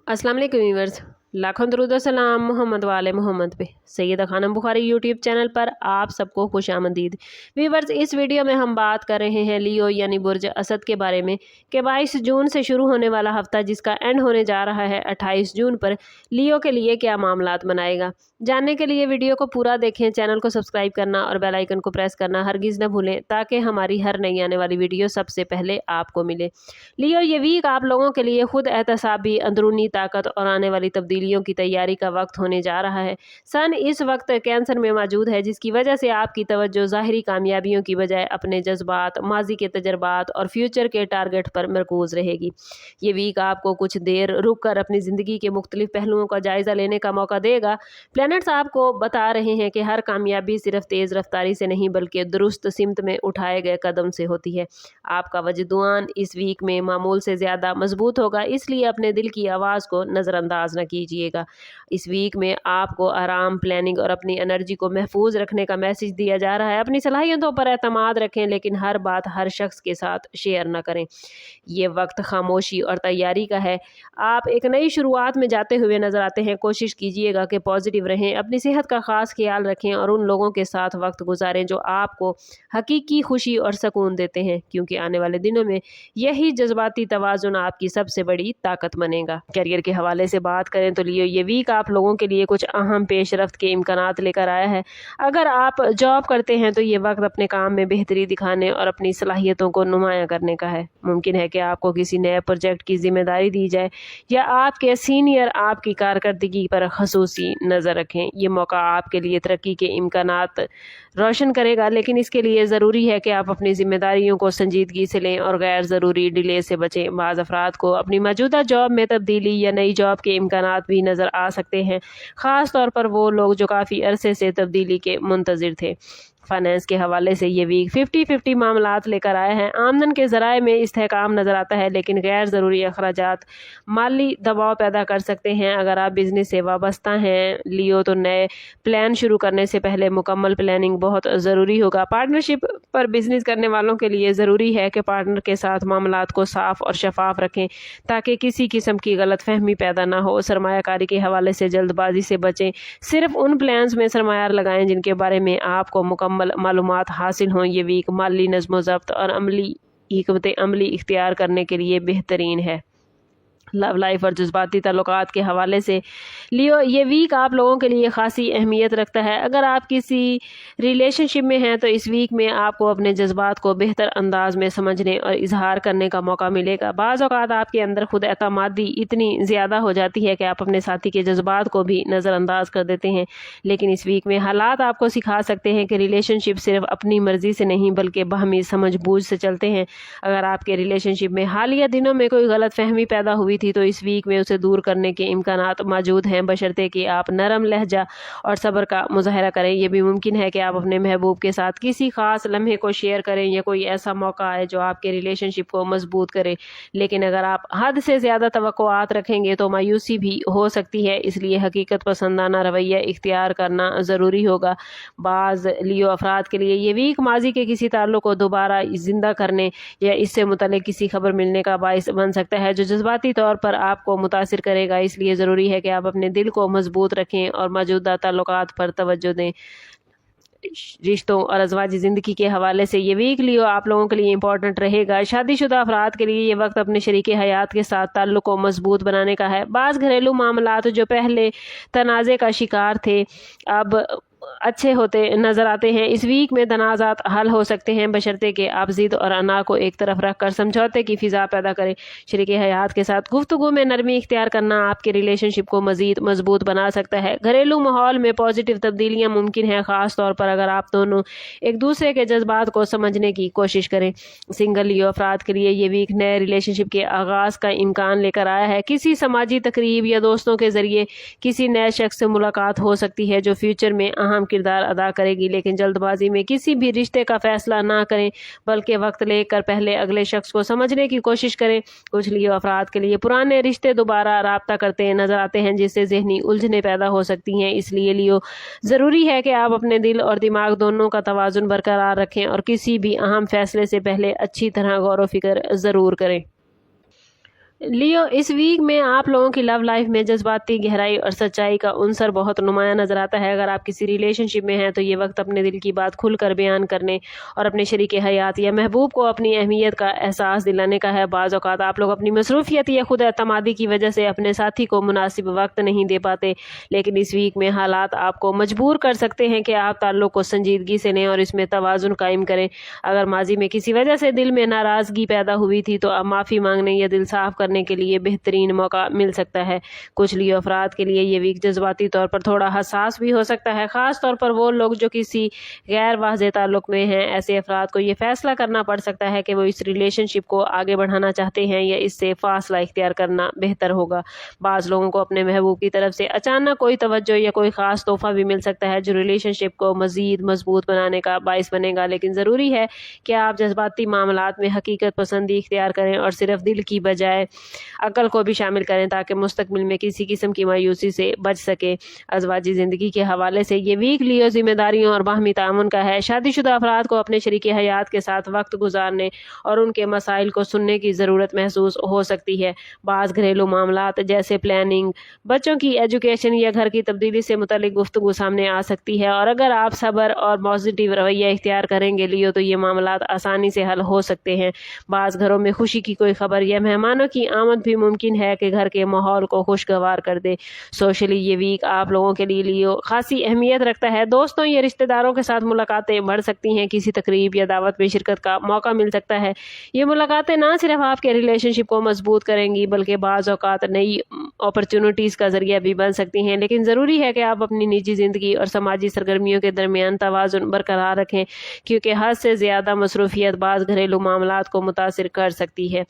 अस्सलाम वालेकुम व्यूअर्स, लाखों दरूद और सलाम मोहम्मद वाले मोहम्मद पे। सैयदा खानम बुखारी यूट्यूब चैनल पर आप सबको खुश आमदीद। व्यूअर्स, इस वीडियो में हम बात कर रहे हैं लियो यानी बुर्ज असद के बारे में कि 22 जून से शुरू होने वाला हफ्ता जिसका एंड होने जा रहा है 28 जून पर लियो के लिए क्या मामलात बनाएगा। जानने के लिए वीडियो को पूरा देखें, चैनल को सब्सक्राइब करना और बेल आइकन को प्रेस करना हरगिज़ न भूलें ताकि हमारी हर नई आने वाली वीडियो सबसे पहले आपको मिले। लियो ये वीक आप लोगों के लिए खुद एहतसाबी, अंदरूनी ताकत और आने वाली तब्दीलियों की तैयारी का वक्त होने जा रहा है। सन इस वक्त कैंसर में मौजूद है जिसकी वजह से आपकी तवज्जो ज़ाहिरी कामयाबियों की बजाय अपने जज्बात, माजी के तजर्बात और फ्यूचर के टारगेट पर मरकूज रहेगी। ये वीक आपको कुछ देर रुक कर अपनी ज़िंदगी के मुख्तलिफ पहलुओं का जायज़ा लेने का मौका देगा। प्लैनेट्स आपको बता रहे हैं कि हर कामयाबी सिर्फ तेज़ रफ्तारी से नहीं बल्कि दुरुस्त सिमत में उठाए गए कदम से होती है। आपका वजदुआन इस वीक में मामूल से ज़्यादा मजबूत होगा, इसलिए अपने दिल की आवाज़ को नज़रअंदाज न कीजिएगा। इस वीक में आपको आराम, प्लानिंग और अपनी एनर्जी को महफूज रखने का मैसेज दिया जा रहा है। अपनी सलाहियतों पर एतमाद रखें, लेकिन हर बात हर शख्स के साथ शेयर न करें। ये वक्त खामोशी और तैयारी का है। आप एक नई शुरुआत में जाते हुए नजर आते हैं। कोशिश कीजिएगा कि पॉजिटिव रहें, अपनी सेहत का ख़ास ख्याल रखें और उन लोगों के साथ वक्त गुजारें जो आपको हकीकी खुशी और सुकून देते हैं, क्योंकि आने वाले दिनों में यही जज्बाती तवाज़ुन आपकी सबसे बड़ी ताकत बनेगा। करियर के हवाले से बात करें तो लियो ये वीक आप लोगों के लिए कुछ अहम पेशरफ्त के इम्कानात लेकर आया है। अगर आप जॉब करते हैं तो ये वक्त अपने काम में बेहतरी दिखाने और अपनी सलाहियतों को नुमायाँ करने का है। मुमकिन है कि आपको किसी नए प्रोजेक्ट की जिम्मेदारी दी जाए या आपके सीनियर आपकी कारकर्दगी पर खसूसी नज़र रखें। ये मौका आपके लिए तरक्की के इम्कानात रोशन करेगा, लेकिन इसके लिए ज़रूरी है कि आप अपनी जिम्मेदारियों को संजीदगी से लें और गैर ज़रूरी डिले से बचें। बाज़ अफराद को अपनी मौजूदा जॉब में तब्दीली या नई जॉब के इम्कानात भी नज़र आ सकते हैं, ख़ास तौर पर वो लोग जो काफ़ी अरसे से तब्दीली के मुंतज़िर थे। फाइनेंस के हवाले से ये वीक 50-50 मामलात लेकर आए हैं। आमदन के ज़राए में इस्तेहकाम नज़र आता है, लेकिन गैर ज़रूरी अखराजात माली दबाव पैदा कर सकते हैं। अगर आप बिज़नेस से वाबस्ता हैं लियो तो नए प्लान शुरू करने से पहले मुकम्मल प्लानिंग बहुत ज़रूरी होगा। पार्टनरशिप पर बिज़नेस करने वालों के लिए ज़रूरी है कि पार्टनर के साथ मामलात को साफ़ और शफाफ रखें ताकि किसी किस्म की गलत फहमी पैदा ना हो। सरमायाकारी के हवाले से जल्दबाजी से बचें। सिर्फ उन प्लान्स में सरमाया लगाएं जिनके बारे में आपको मुकम्मल मालूमात हासिल हों। ये वीक माली नज़्म ज़ब्त और हिकमत अमली इख्तियार करने के लिए बेहतरीन है। लव लाइफ और जज्बाती ताल्लुकात के हवाले से लियो ये वीक आप लोगों के लिए खासी अहमियत रखता है। अगर आप किसी रिलेशनशिप में हैं तो इस वीक में आपको अपने जज्बात को बेहतर अंदाज में समझने और इजहार करने का मौका मिलेगा। बाज़ औक़ात आपके अंदर खुद एतमादी इतनी ज़्यादा हो जाती है कि आप अपने साथी के जज्बात को भी नज़रअंदाज कर देते हैं, लेकिन इस वीक में हालात आपको सिखा सकते हैं कि रिलेशनशिप सिर्फ अपनी मर्ज़ी से नहीं बल्कि बाहमी समझ बूझ से चलते हैं। अगर आपके रिलेशनशिप में हालिया दिनों में कोई गलत फहमी पैदा हुई थी तो इस वीक में उसे दूर करने के इम्कानात मौजूद हैं, बशर्ते कि आप नरम लहजा और सब्र का मुजाहरा करें। यह भी मुमकिन है कि आप अपने महबूब के साथ किसी खास लम्हे को शेयर करें या कोई ऐसा मौका आए जो आपके रिलेशनशिप को मजबूत करे, लेकिन अगर आप हद से ज़्यादा तवक्कुआत रखेंगे तो मायूसी भी हो सकती है। इसलिए हकीकत पसंदाना रवैया इख्तियार करना ज़रूरी होगा। बाज़ लियो अफराद के लिए ये वीक माजी के किसी ताल्लुक़ को दोबारा जिंदा करने या इससे मुतल्लिक़ किसी खबर मिलने का बाइस बन सकता है जो जज्बाती तौर पर आपको मुतासिर करेगा। इसलिए ज़रूरी है कि आप अपने दिल को मजबूत रखें और मौजूदा ताल्लुकात पर तवज्जो दें। रिश्तों और अज़वाजी ज़िंदगी के हवाले से ये वीक लियो आप लोगों के लिए इंपॉर्टेंट रहेगा। शादीशुदा अफराद के लिए ये वक्त अपने शरीके हयात के साथ ताल्लुक़ को मजबूत बनाने का है। बाज़ घरेलू मामलात जो पहले तनाज़े का शिकार थे अब अच्छे होते नज़र आते हैं। इस वीक में तनाज़ात हल हो सकते हैं, बशर्ते कि आप ज़िद और अना को एक तरफ रख कर समझौते की फ़िज़ा पैदा करें। शरीके हयात के साथ गुफ्तगू में नरमी इख्तियार करना आपके रिलेशनशिप को मज़ीद मजबूत बना सकता है। घरेलू माहौल में पॉजिटिव तब्दीलियाँ मुमकिन हैं, ख़ास तौर पर अगर आप दोनों एक दूसरे के जज्बात को समझने की कोशिश करें। सिंगल लियो अफराद के लिए ये वीक नए रिलेशनशिप के आगाज़ का इम्कान लेकर आया है। किसी समाजी तकरीब या दोस्तों के ज़रिए किसी नए शख्स से मुलाकात हो सकती है जो फ्यूचर में अहम किरदार अदा करेगी, लेकिन जल्दबाजी में किसी भी रिश्ते का फैसला ना करें बल्कि वक्त लेकर पहले अगले शख्स को समझने की कोशिश करें। कुछ लियो अफराद के लिए पुराने रिश्ते दोबारा राब्ता करते नजर आते हैं जिससे ज़हनी उलझने पैदा हो सकती हैं। इसलिए लियो ज़रूरी है कि आप अपने दिल और दिमाग दोनों का तवाज़ुन बरकरार रखें और किसी भी अहम फैसले से पहले अच्छी तरह गौर व फिक्र ज़रूर करें। लियो, इस वीक में आप लोगों की लव लाइफ में जज्बाती गहराई और सच्चाई का उनसर बहुत नुमाया नजर आता है। अगर आप किसी रिलेशनशिप में हैं तो ये वक्त अपने दिल की बात खुलकर बयान करने और अपने शरीक हयात या महबूब को अपनी अहमियत का एहसास दिलाने का है। बाज़ औक़ात आप लोग अपनी मसरूफियत या खुद एतमादी की वजह से अपने साथी को मुनासिब वक्त नहीं दे पाते, लेकिन इस वीक में हालात आपको मजबूर कर सकते हैं कि आप ताल्लुक़ को संजीदगी से लें और इसमें तवाज़ुन कायम करें। अगर माजी में किसी वजह से दिल में नाराज़गी पैदा हुई थी तो अब माफ़ी मांगने या दिल साफ करने के लिए बेहतरीन मौका मिल सकता है। कुछ लियो अफराद के लिए ये वीक जज्बाती तौर पर थोड़ा हसास भी हो सकता है, ख़ास तौर पर वो लोग जो किसी गैर वाज़ेह ताल्लुक़ में हैं। ऐसे अफराद को ये फैसला करना पड़ सकता है कि वो इस रिलेशनशिप को आगे बढ़ाना चाहते हैं या इससे फासला इख्तियार करना बेहतर होगा। बाज़ लोगों को अपने महबूब की तरफ से अचानक कोई तवज्जो या कोई ख़ास तोहफ़ा भी मिल सकता है जो रिलेशनशिप को मज़ीद मजबूत बनाने का बाइस बनेगा, लेकिन ज़रूरी है कि आप जज्बाती मामलात में हकीकत पसंदी इख्तियार करें और सिर्फ दिल की बजाय अकल को भी शामिल करें ताकि मुस्तकबिल में किसी किस्म की मायूसी से बच सके। अज़वाजी ज़िंदगी के हवाले से ये वीक लियो जिम्मेदारियों और बाहमी तामुन का है। शादीशुदा अफराद को अपने शरीक हयात के साथ वक्त गुजारने और उनके मसाइल को सुनने की ज़रूरत महसूस हो सकती है। बाज़ घरेलू मामलात जैसे प्लानिंग, बच्चों की एजुकेशन या घर की तब्दीली से मुतल्लिक गुफ्तगू सामने आ सकती है, और अगर आप सब्र और पॉजिटिव रवैया इख्तियार करेंगे लियो तो ये मामलात आसानी से हल हो सकते हैं। बाज़ घरों में खुशी की कोई खबर या मेहमानों की आमद भी मुमकिन है कि घर के माहौल को खुशगवार कर दे। सोशली ये वीक आप लोगों के लिए लियो खासी अहमियत रखता है। दोस्तों या रिश्तेदारों के साथ मुलाकातें बढ़ सकती हैं, किसी तकरीब या दावत में शिरकत का मौका मिल सकता है। ये मुलाकातें ना सिर्फ आपके रिलेशनशिप को मजबूत करेंगी बल्कि बाज़ औक़ात नई अपॉर्चुनिटीज़ का ज़रिया भी बन सकती हैं, लेकिन ज़रूरी है कि आप अपनी निजी ज़िंदगी और समाजी सरगर्मियों के दरमियान तवाज़ुन बरकरार रखें, क्योंकि हद से ज़्यादा मसरूफियत बाज़ घरेलू मामलात को मुतासिर कर सकती है।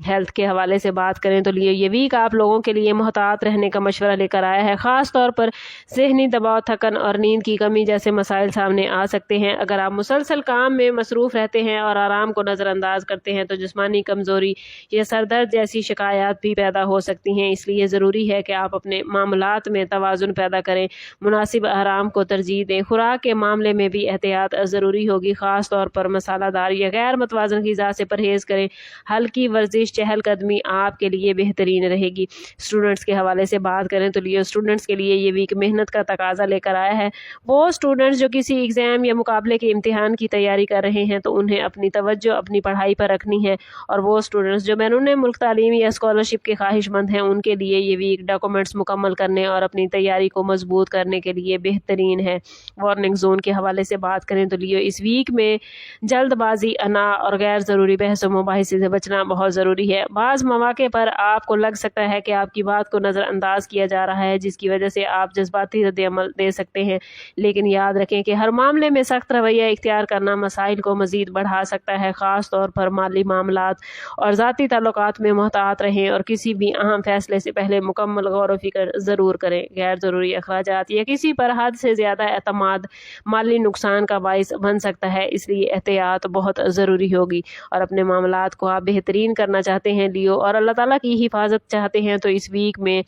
हेल्थ के हवाले से बात करें तो ये वीक आप लोगों के लिए मुहतात रहने का मशवरा लेकर आया है। ख़ास तौर पर ज़हनी दबाव, थकन और नींद की कमी जैसे मसाइल सामने आ सकते हैं। अगर आप मुसलसल काम में मसरूफ़ रहते हैं और आराम को नज़रअंदाज करते हैं तो जिस्मानी कमज़ोरी या सरदर्द जैसी शिकायत भी पैदा हो सकती हैं। इसलिए ज़रूरी है कि आप अपने मामलात में तवाज़ुन पैदा करें, मुनासिब आराम को तरजीह दें। खुराक के मामले में भी एहतियात ज़रूरी होगी, ख़ास तौर पर मसालादार या गैर मतवाज़न ग़िज़ा से परहेज़ करें। हल्की वर्जिश, चहलकदमी आपके लिए बेहतरीन रहेगी। स्टूडेंट्स के हवाले से बात करें तो लियो स्टूडेंट्स के लिए ये वीक मेहनत का तकाजा लेकर आया है। वो स्टूडेंट्स जो किसी एग्ज़ाम या मुकाबले के इम्तिहान की तैयारी कर रहे हैं तो उन्हें अपनी तवज्जो अपनी पढ़ाई पर रखनी है, और वो स्टूडेंट्स जो बैरून मुल्क तालीम या स्कॉलरशिप के ख्वाहिशमंद हैं उनके लिए ये वीक डॉक्यूमेंट्स मुकम्मल करने और अपनी तैयारी को मजबूत करने के लिए बेहतरीन है। वार्निंग जोन के हवाले से बात करें तो लियो इस वीक में जल्दबाजी, अना और गैर ज़रूरी बहस व मुबाहिसे से बचना बहुत ज़रूरी है। बाज़ मौके पर आपको लग सकता है कि आपकी बात को नज़रअंदाज किया जा रहा है, जिसकी वजह से आप जज्बाती रद्द-ए-अमल दे सकते हैं, लेकिन याद रखें कि हर मामले में सख्त रवैया इख्तियार करना मसाइल को मज़ीद बढ़ा सकता है। ख़ास तौर पर माली मामलात और ज़ाती ताल्लुकात में मुहतात रहें और किसी भी अहम फैसले से पहले मुकम्मल गौर व फिक्र ज़रूर करें। गैर ज़रूरी अखराजात या किसी पर हद से ज़्यादा एतमाद माली नुकसान का बाइस बन सकता है, इसलिए एहतियात बहुत ज़रूरी होगी। और अपने मामलात को आप बेहतरीन करना चाहते हैं लियो और अल्लाह ताला की हिफाजत चाहते हैं तो इस वीक में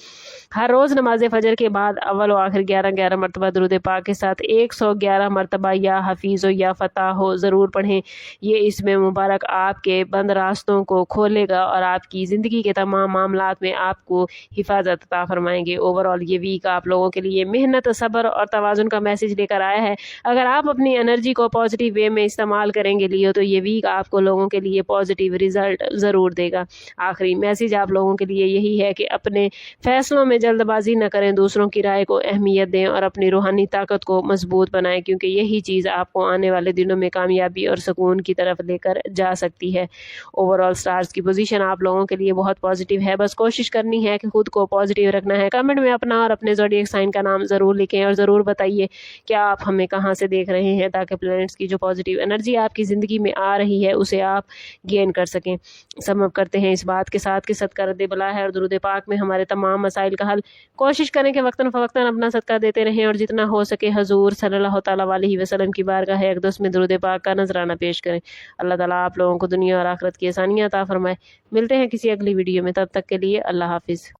हर रोज़ नमाज फजर के बाद अव्वल व आखिर 11-11 मरतबा दुरूद पाक के साथ 111 मरतबा या हफीज़ या फ़ताह हो ज़रूर पढ़ें। ये इसमें मुबारक आपके बंद रास्तों को खोलेगा और आपकी ज़िंदगी के तमाम मामलात में आपको हिफाजत अता फरमाएंगे। ओवरऑल ये वीक आप लोगों के लिए मेहनत, सब्र और तवाज़ुन का मैसेज लेकर आया है। अगर आप अपनी एनर्जी को पॉजिटिव वे में इस्तेमाल करेंगे लियो तो ये वीक आपको लोगों के लिए पॉजिटिव रिजल्ट ज़रूर देगा। आखिरी मैसेज आप लोगों के लिए यही है कि अपने फैसलों में जल्दबाजी न करें, दूसरों की राय को अहमियत दें और अपनी रूहानी ताकत को मजबूत बनाएं, क्योंकि यही चीज़ आपको आने वाले दिनों में कामयाबी और सुकून की तरफ लेकर जा सकती है। ओवरऑल स्टार्स की पोजीशन आप लोगों के लिए बहुत पॉजिटिव है, बस कोशिश करनी है कि खुद को पॉजिटिव रखना है। कमेंट में अपना और अपने ज़ोडिएक साइन का नाम ज़रूर लिखें और ज़रूर बताइए क्या आप हमें कहाँ से देख रहे हैं, ताकि प्लैनेट्स की जो पॉजिटिव एनर्जी आपकी ज़िंदगी में आ रही है उसे आप गेन कर सकें। समअप करते हैं इस बात के साथ कि सदका रद्द बला है और दुरूद पाक में हमारे तमाम मसाइल का हल। कोशिश करें कि वक्तन फ़वक्तन अपना सदका देते रहें और जितना हो सके हजूर सल्लल्लाहु तआला अलैहि वसल्लम की बारगाह अक़दस में दुरूद पाक का नजराना पेश करें। अल्लाह ताला आप लोगों को दुनिया और आखिरत की आसानियाँ अता फरमाए। मिलते हैं किसी अगली वीडियो में, तब तक के लिए अल्लाह हाफिज़।